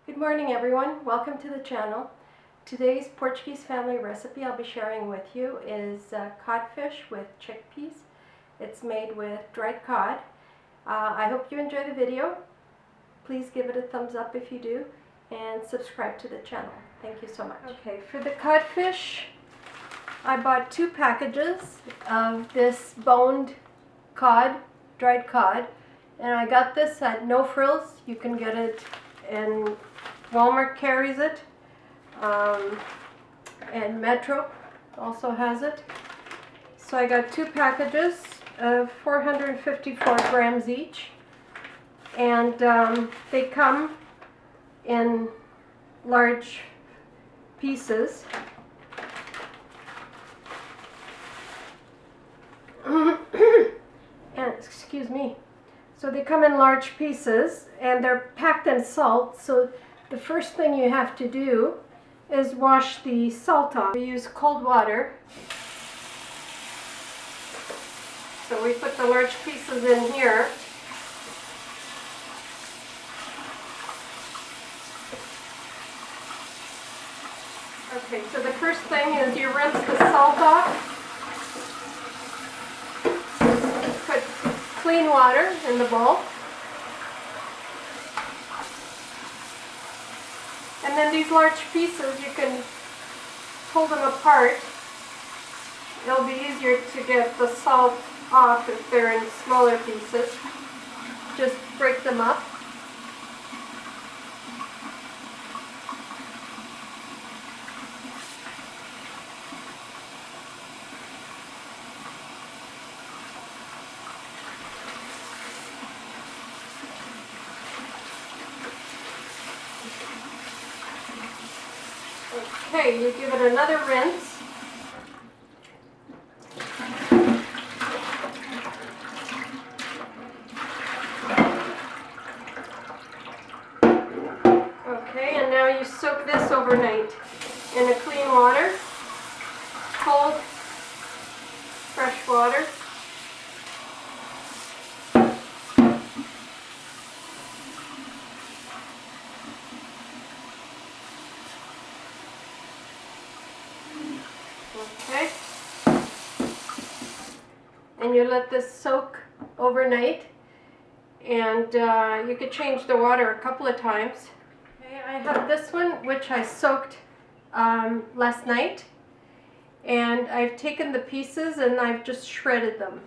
Good morning everyone, welcome to the channel. Today's Portuguese family recipe I'll be sharing with you is codfish with chickpeas. It's made with dried cod. I hope you enjoy the video. Please give it a thumbs up if you do and subscribe to the channel. Thank you so much. Okay, for the codfish I bought 2 packages of this boned cod, dried cod, and I got this at No Frills. You can get it in Walmart carries it, and Metro also has it. So I got 2 packages of 454 grams each, and they come in large pieces. And excuse me. So they come in large pieces and they're packed in salt. So the first thing you have to do is wash the salt off. We use cold water. So we put the large pieces in here. Okay, so the first thing is you rinse the salt off. Put clean water in the bowl. And then these large pieces, you can pull them apart. It'll be easier to get the salt off if they're in smaller pieces. Just break them up. Okay, you give it another rinse. Okay, and now you soak this overnight in a clean water, cold, fresh water. Okay, and you let this soak overnight, and you could change the water a couple of times. Okay, I have this one which I soaked last night, and I've taken the pieces and I've just shredded them.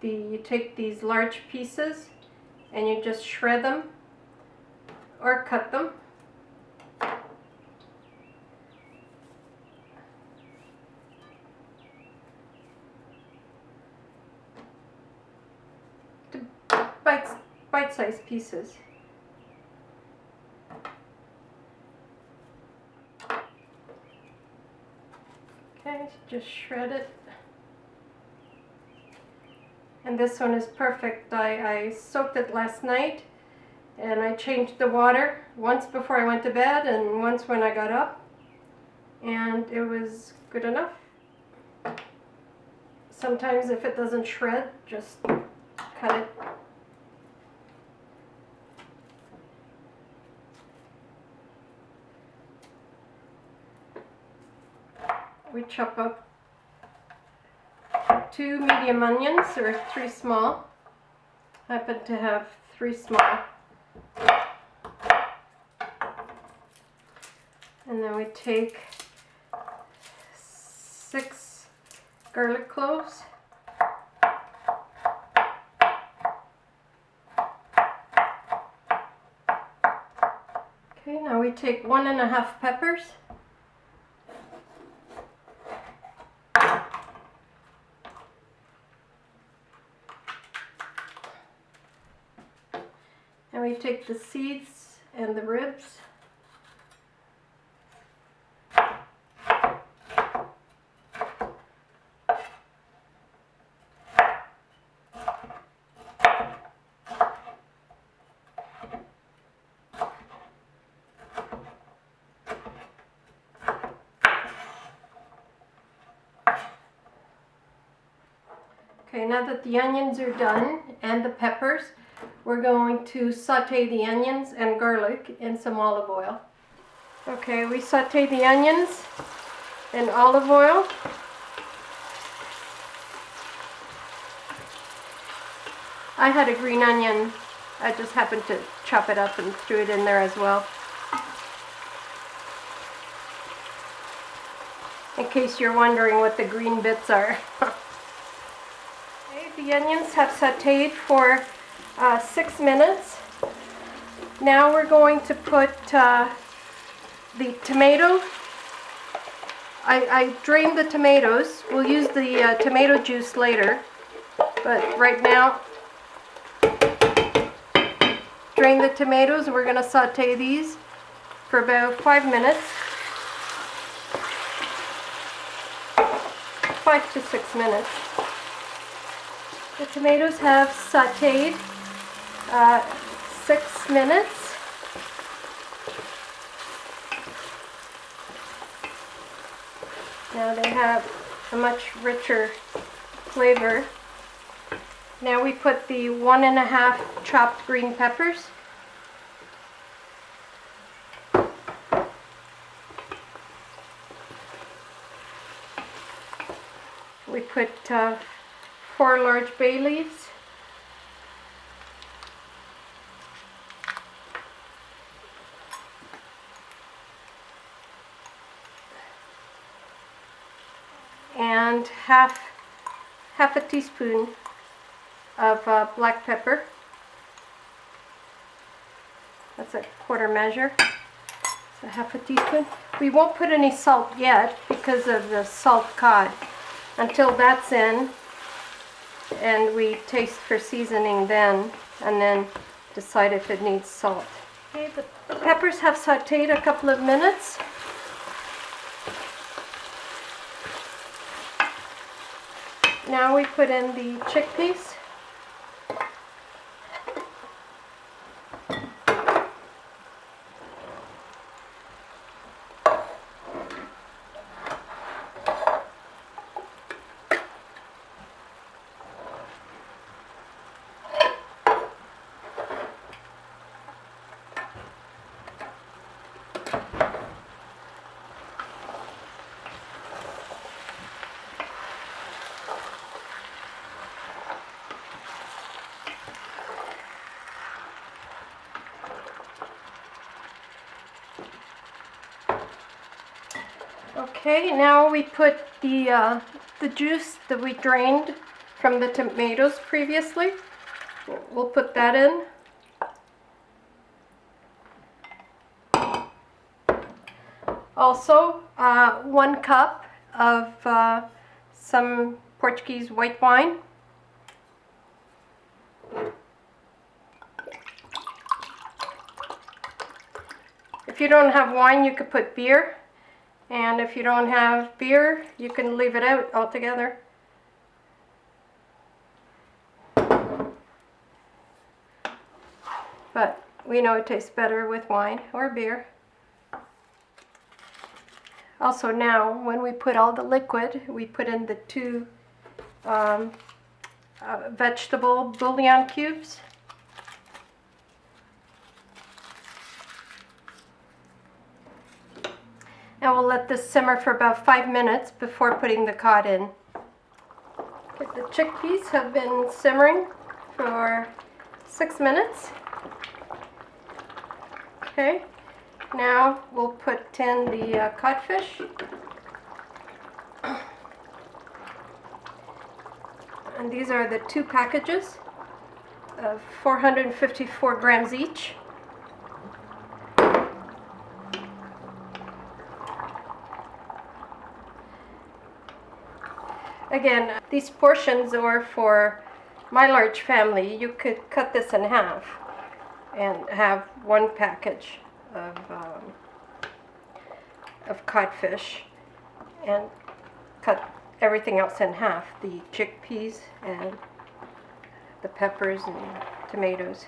You take these large pieces and you just shred them or cut them. Bite-sized pieces. Okay, just shred it. And this one is perfect. I soaked it last night and I changed the water once before I went to bed and once when I got up, and it was good enough. Sometimes if it doesn't shred, just cut it. We chop up 2 medium onions, or 3 small. I happen to have 3 small. And then we take 6 garlic cloves. Okay, now we take 1½ peppers. And we take the seeds and the ribs. Okay, now that the onions are done and the peppers, we're going to saute the onions and garlic in some olive oil. Okay, we saute the onions in olive oil. I had a green onion. I just happened to chop it up and threw it in there as well, in case you're wondering what the green bits are. Okay, the onions have sauteed for 6 minutes. Now we're going to put the tomato. I drained the tomatoes. We'll use the tomato juice later, but right now, drain the tomatoes. We're going to saute these for about 5 minutes. 5 to 6 minutes. The tomatoes have sauteed 6 minutes. Now they have a much richer flavor. Now we put the 1½ chopped green peppers. We put 4 large bay leaves. And half a teaspoon of black pepper. That's a 1/4 measure. So half a teaspoon. We won't put any salt yet because of the salt cod, until that's in, and we taste for seasoning then, and then decide if it needs salt. Okay, the peppers have sauteed a couple of minutes. Now we put in the chickpeas. Okay, now we put the juice that we drained from the tomatoes previously. We'll put that in. Also, 1 cup of some Portuguese white wine. If you don't have wine, you could put beer. And if you don't have beer, you can leave it out altogether. But we know it tastes better with wine or beer. Also now, when we put all the liquid, we put in the 2 vegetable bouillon cubes. And we'll let this simmer for about 5 minutes before putting the cod in. Okay, the chickpeas have been simmering for 6 minutes. Okay, now we'll put in the codfish. And these are the 2 packages of 454 grams each. Again, these portions are for my large family. You could cut this in half and have 1 package of codfish and cut everything else in half, the chickpeas and the peppers and tomatoes.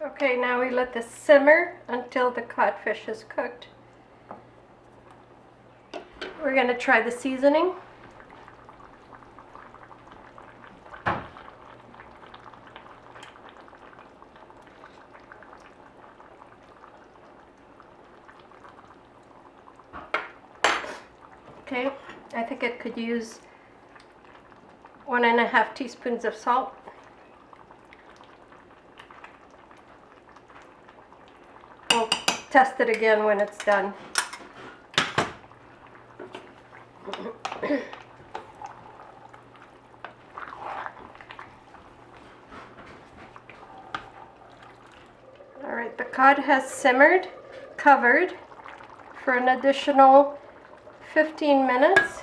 Okay, now we let this simmer until the codfish is cooked. We're going to try the seasoning. I think it could use 1.5 teaspoons of salt. We'll test it again when it's done. Alright, the cod has simmered, covered, for an additional 15 minutes.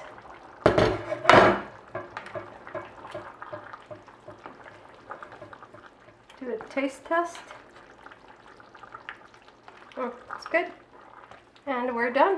Do a taste test. It's good. And we're done.